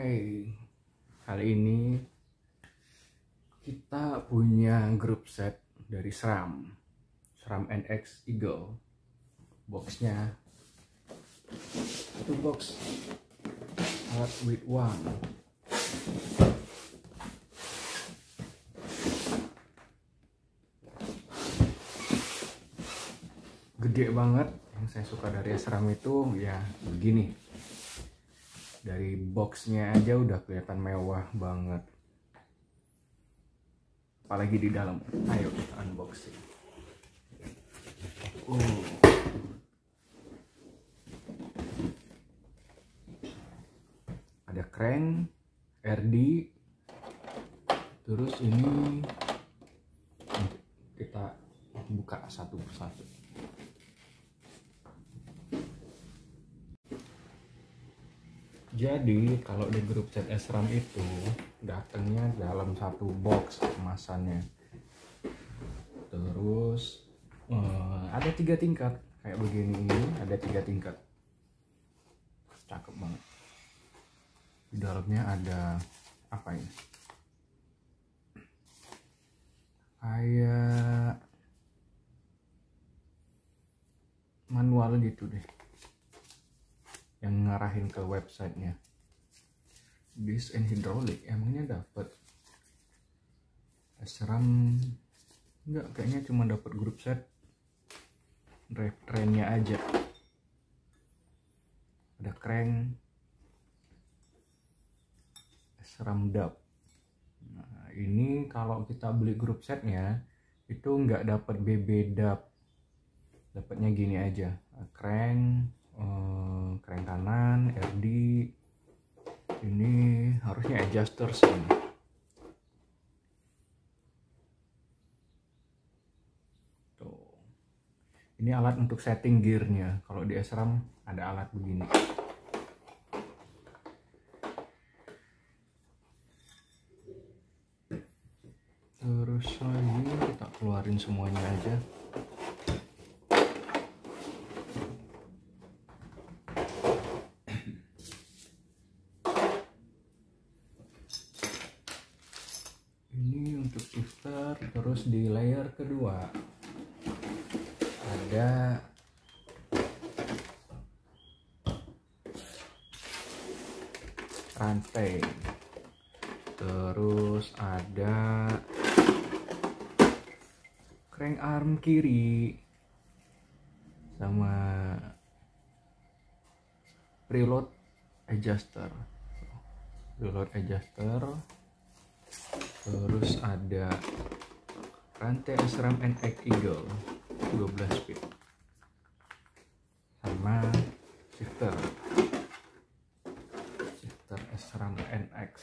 Hai, kali ini kita punya grup set dari SRAM NX Eagle. Boxnya satu box alat with one. Gede banget. Yang saya suka dari SRAM itu ya begini. Dari boxnya aja udah kelihatan mewah banget, apalagi di dalam. Ayo kita unboxing. Ada crank RD, terus ini kita buka satu persatu. Jadi kalau di grup set SRAM itu datangnya dalam satu box kemasannya. Terus ada 3 tingkat kayak begini, ini ada 3 tingkat. Cakep banget. Di dalamnya ada apa ini? Kayak manual gitu deh, yang ngarahin ke websitenya. Disc and hydraulic, emangnya dapat SRAM? Enggak, kayaknya cuma dapat grup set drivetrainnya aja. Ada crank SRAM dub. Nah, ini kalau kita beli grup setnya itu nggak dapat BB dub, dapatnya gini aja, crank kanan RD. Ini harusnya adjuster sih. Tuh, ini alat untuk setting gearnya. Kalau di SRAM ada alat begini. Terus lagi kita keluarin semuanya aja. Untuk shifter. Terus di layer kedua ada rantai, terus ada crank arm kiri sama preload adjuster. Terus ada rantai SRAM NX Eagle 12 speed sama shifter SRAM NX.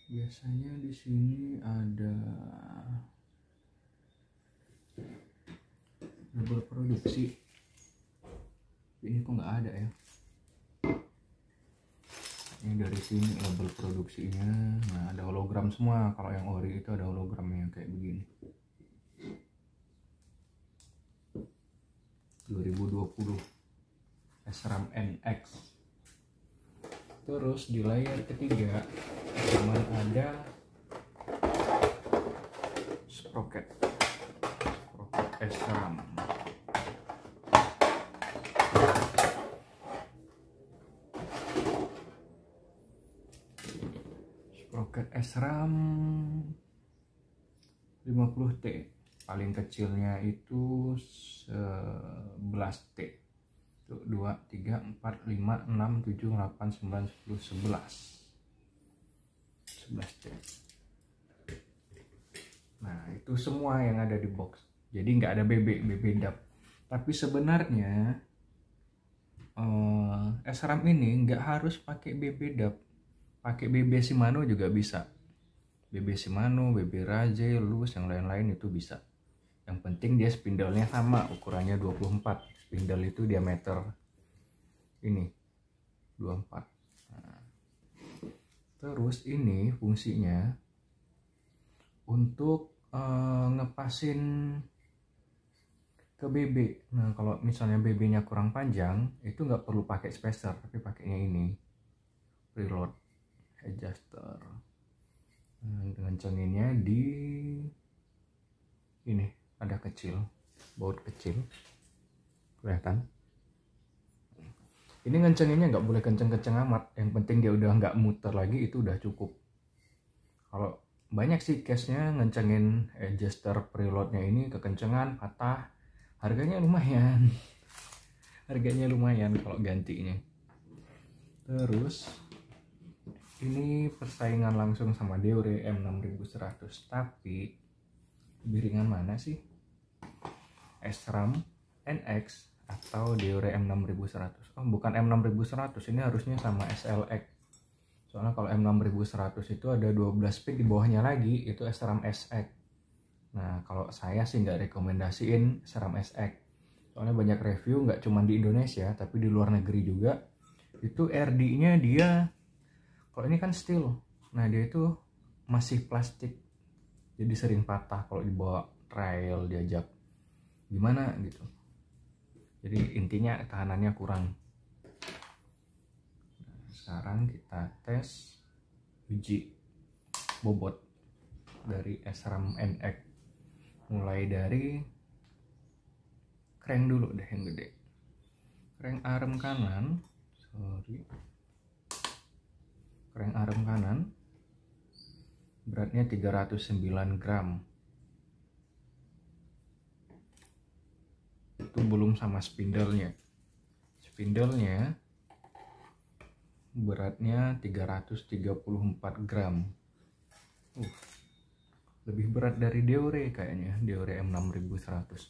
Biasanya di sini ada label produksi. Ini kok nggak ada ya? Ini dari sini label produksinya. Nah, ada hologram semua. Kalau yang ori itu ada hologramnya kayak begini. 2020 SRAM NX. Terus di layar ketiga cuman ada sprocket SRAM. Sprocket SRAM 50T, paling kecilnya itu 11T. 2, 3, 4, 5, 6, 7, 8, 9, 10, 11T. Nah, itu semua yang ada di box. Jadi nggak ada BB dub. Tapi sebenarnya SRAM ini nggak harus pakai BB dub. Pakai BB Shimano juga bisa. BB Shimano, BB Raje, Lus, yang lain-lain itu bisa. Yang penting dia spindle-nya sama, ukurannya 24. Spindle itu diameter ini 24. Nah, terus ini fungsinya untuk ngepasin ke BB. Nah kalau misalnya BB-nya kurang panjang itu nggak perlu pakai spacer, tapi pakainya ini preload adjuster. Nah, dengan cenginnya di ini ada kecil, baut kecil, kelihatan. Ini ngencenginnya nggak boleh kenceng-kenceng amat, yang penting dia udah nggak muter lagi, itu udah cukup. Kalau banyak sih case-nya ngencengin adjuster preloadnya ini kekencengan, patah, harganya lumayan. Harganya lumayan kalau gantinya. Terus ini persaingan langsung sama Deore M6100, tapi lebih ringan mana sih? SRAM NX atau Deore M6100? Oh, bukan M6100, ini harusnya sama SLX. Soalnya kalau M6100 itu ada 12 speed di bawahnya lagi, itu SRAM SX. Nah, kalau saya sih nggak rekomendasiin SRAM SX. Soalnya banyak review, nggak cuma di Indonesia, tapi di luar negeri juga. Itu RD-nya dia, kalau ini kan steel. Nah, dia itu masih plastik. Jadi sering patah kalau dibawa trail, diajak gimana gitu. Jadi intinya tahanannya kurang. Sekarang kita tes uji bobot dari SRAM NX. Mulai dari crank dulu deh yang gede. Crank arm kanan, crank arm kanan beratnya 309 gram. Itu belum sama spindle-nya. Spindle-nya beratnya 334 gram. Lebih berat dari Deore kayaknya, Deore M6100.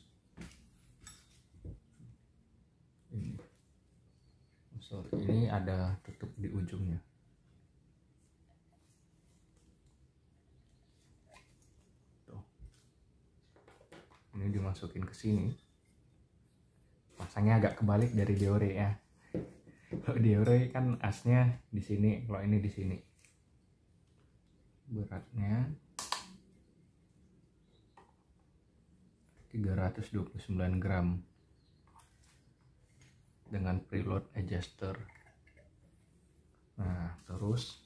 Ini ada tutup di ujungnya. Tuh. Ini dimasukin ke sini. Pasangnya agak kebalik dari Deore ya. Kalau Deore kan asnya di sini, kalau ini di sini. Beratnya 329 gram dengan preload adjuster. Nah, terus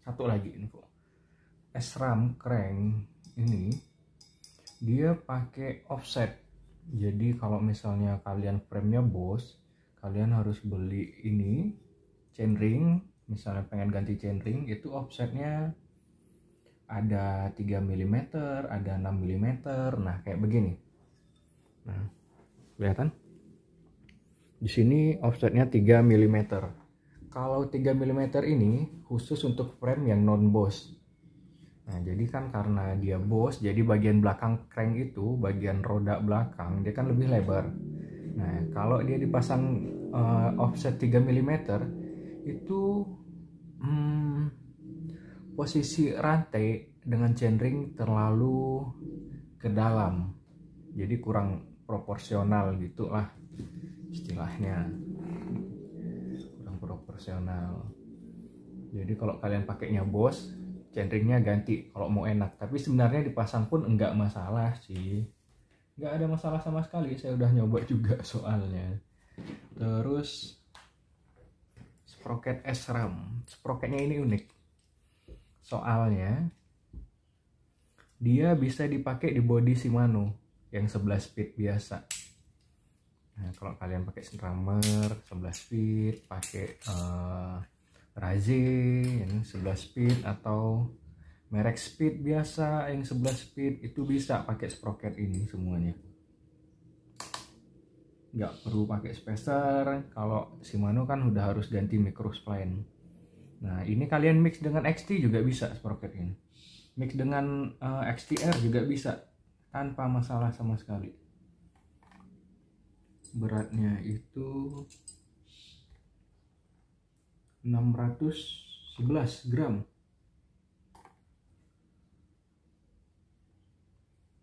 satu lagi info. SRAM crank ini dia pakai offset. Jadi kalau misalnya kalian frame-nya bos, kalian harus beli ini chainring. Misalnya pengen ganti chainring, itu offsetnya ada 3 mm, ada 6 mm. Nah, kayak begini. Nah, kelihatan? Di sini offsetnya 3 mm. Kalau 3 mm ini khusus untuk frame yang non boss. Nah, jadi kan karena dia boss, jadi bagian belakang crank itu, bagian roda belakang, dia kan lebih lebar. Nah, kalau dia dipasang offset 3 mm, itu posisi rantai dengan chainring terlalu ke dalam. Jadi kurang proporsional gitu lah istilahnya. Kurang proporsional. Jadi kalau kalian pakainya bos, chainringnya ganti kalau mau enak. Tapi sebenarnya dipasang pun enggak masalah sih. Enggak ada masalah sama sekali. Saya udah nyoba juga soalnya. Terus sprocket SRAM. Sprocketnya ini unik. Soalnya dia bisa dipakai di body Shimano yang 11 speed biasa. Nah, kalau kalian pakai Strammer 11 speed, pakai Raze yang 11 speed atau merek speed biasa yang 11 speed, itu bisa pakai sprocket ini semuanya. Nggak perlu pakai spacer. Kalau Shimano kan udah harus ganti microspline. Nah, ini kalian mix dengan XT juga bisa sprocket ini. Mix dengan XTR juga bisa tanpa masalah sama sekali. Beratnya itu 611 gram.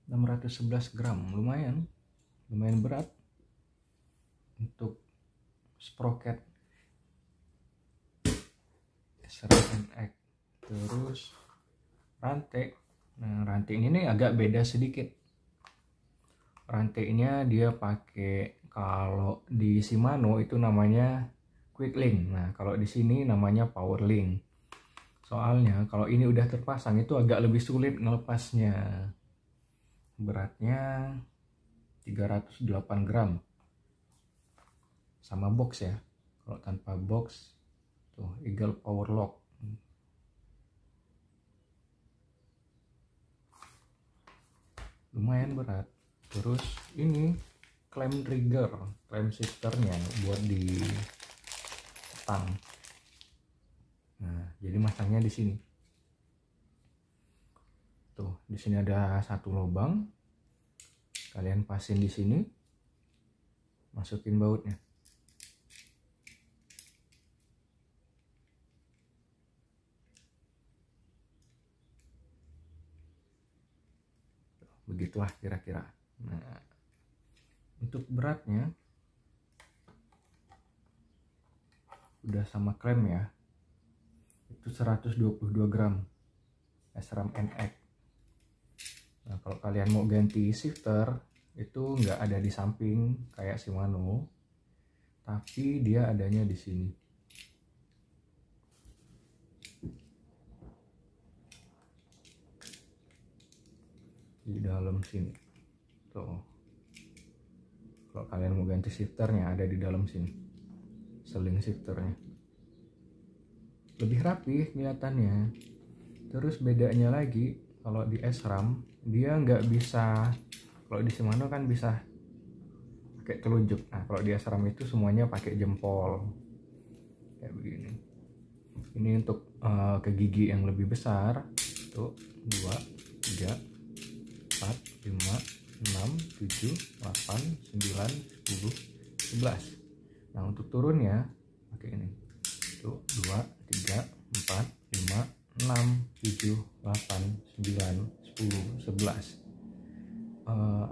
611 gram, lumayan berat untuk sprocket SRAM NX. Terus rantai. Nah, rantai ini agak beda sedikit. rantainya dia pakai, kalau di Shimano itu namanya quick link. Nah, kalau di sini namanya power link. Soalnya kalau ini udah terpasang itu agak lebih sulit ngelepasnya. Beratnya 308 gram. Sama box ya. Kalau tanpa box tuh Eagle Power Lock. Lumayan berat. Terus ini clamp trigger, clamp shifternya buat di stang. Nah, jadi masangnya di sini. Tuh, di sini ada satu lubang. Kalian pasin di sini. Masukin bautnya. Begitulah kira-kira. Nah, untuk beratnya udah sama klem ya, itu 122 gram SRAM NX. Nah, kalau kalian mau ganti shifter itu nggak ada di samping kayak Shimano, tapi dia adanya di sini. Di dalam sini tuh. Kalau kalian mau ganti shifternya ada di dalam sini, seling shifternya lebih rapi kelihatannya. Terus bedanya lagi, kalau di SRAM dia nggak bisa, kalau di Shimano kan bisa pakai telunjuk. Nah, kalau di SRAM itu semuanya pakai jempol kayak begini. Ini untuk ke gigi yang lebih besar tuh 2, 3, 4, 5, 6, 7, 8, 9, 10, 11. Nah, untuk turunnya pakai ini. Tuh 2, 3, 4, 5, 6, 7, 8, 9, 10, 11.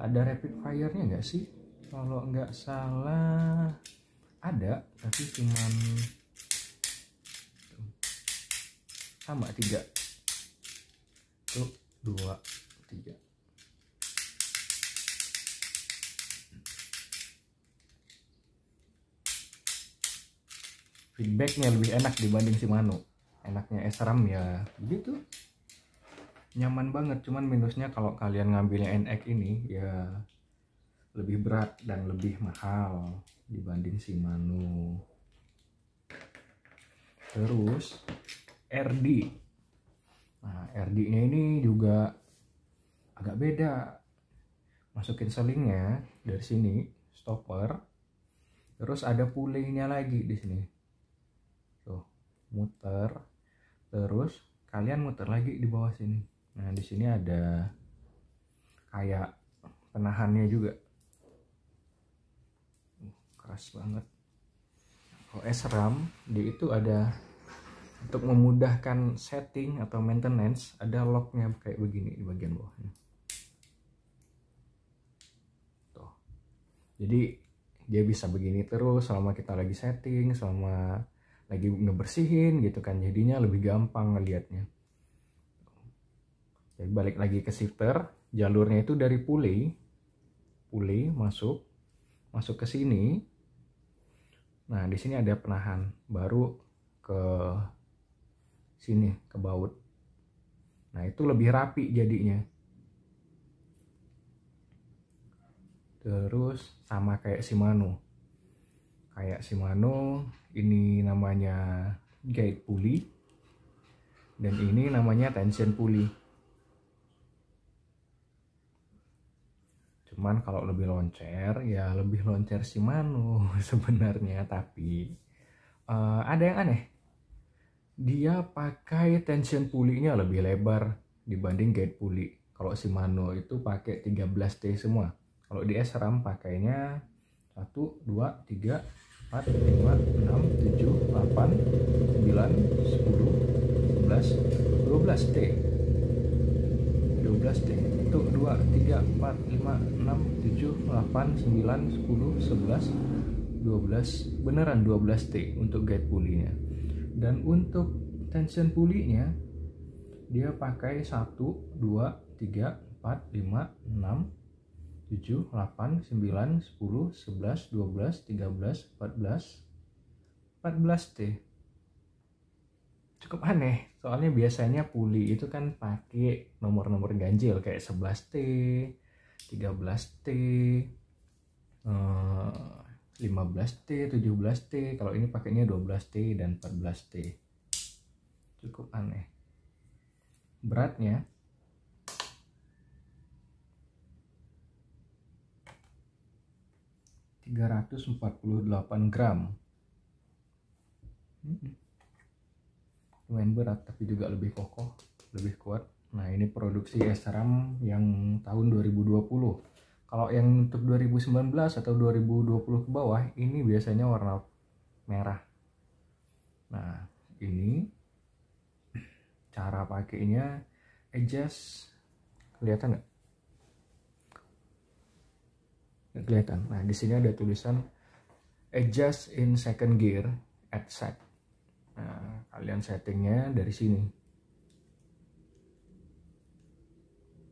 Ada rapid fire-nya nggak sih? Kalau nggak salah ada, tapi cuman sama 3. Tuh 2, 3. Feedbacknya lebih enak dibanding Shimano. Enaknya SRAM ya begitu, nyaman banget. Cuman minusnya kalau kalian ngambilnya NX ini ya lebih berat dan lebih mahal dibanding Shimano. Terus RD. Nah, RD nya ini juga agak beda. Masukin selingnya dari sini, stopper. Terus ada pulley-nya lagi di sini. Tuh, muter. Terus kalian muter lagi di bawah sini. Nah, di sini ada kayak penahannya juga. Keras banget. Kalau SRAM di itu ada untuk memudahkan setting atau maintenance, ada locknya kayak begini di bagian bawahnya. Tuh. Jadi dia bisa begini terus selama kita lagi setting, selama lagi ngebersihin gitu kan, jadinya lebih gampang ngelihatnya. Jadi balik lagi ke shifter, jalurnya itu dari pulley masuk ke sini. Nah, di sini ada penahan, baru ke sini ke baut. Nah, itu lebih rapi jadinya. Terus sama kayak Shimano. Kayak Shimano ini namanya guide pulley dan ini namanya tension pulley. Cuman kalau lebih loncer ya lebih loncer Shimano sebenarnya, tapi ada yang aneh. Dia pakai tension pulley-nya lebih lebar dibanding guide pulley. Kalau Shimano itu pakai 13T semua. Kalau di SRAM pakainya 1, 2, 3, 4, 5, 6, 7, 8, 9, 10, 11, 12T. 12T. Itu 2, 3, 4, 5, 6, 7, 8, 9, 10, 11, 12. Beneran 12T untuk guide pulley-nya. Dan untuk tension pulley-nya dia pakai 1, 2, 3, 4, 5, 6, 7, 8, 9, 10, 11, 12, 13, 14, 14T. Cukup aneh, soalnya biasanya puli itu kan pakai nomor-nomor ganjil kayak 11T, 13T, 15T, 17T. Kalau ini pakainya 12T dan 14T. Cukup aneh. Beratnya 348 gram. Lumayan berat, tapi juga lebih kokoh, lebih kuat. Nah, ini produksi SRAM yang tahun 2020. Kalau yang untuk 2019 atau 2020 ke bawah, ini biasanya warna merah. Nah, ini cara pakainya, adjust, kelihatan nggak? Kelihatan. Nah, di sini ada tulisan adjust in second gear at set. Nah, kalian settingnya dari sini.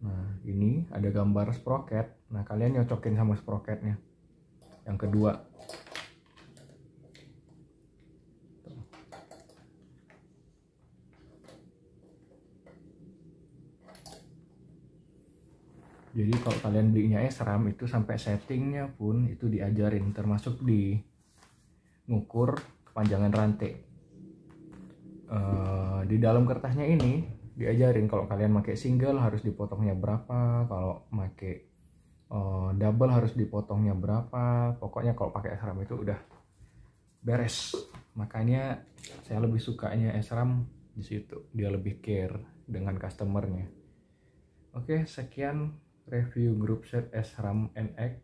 Nah, ini ada gambar sprocket. Nah, kalian nyocokin sama sprocketnya. Yang kedua. Jadi kalau kalian belinya SRAM itu sampai settingnya pun itu diajarin, termasuk di ngukur kepanjangan rantai. Di dalam kertasnya ini diajarin kalau kalian pakai single harus dipotongnya berapa, kalau pakai double harus dipotongnya berapa. Pokoknya kalau pakai SRAM itu udah beres. Makanya saya lebih sukanya SRAM di situ, dia lebih care dengan customernya. Oke, sekian review grup set SRAM NX.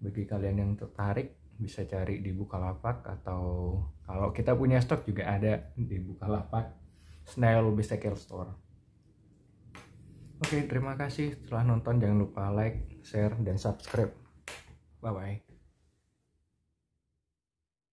Bagi kalian yang tertarik bisa cari di Bukalapak, atau kalau kita punya stok juga ada di Bukalapak, Snail Bicycle Store. Oke, terima kasih telah nonton. Jangan lupa like, share, dan subscribe. Bye bye.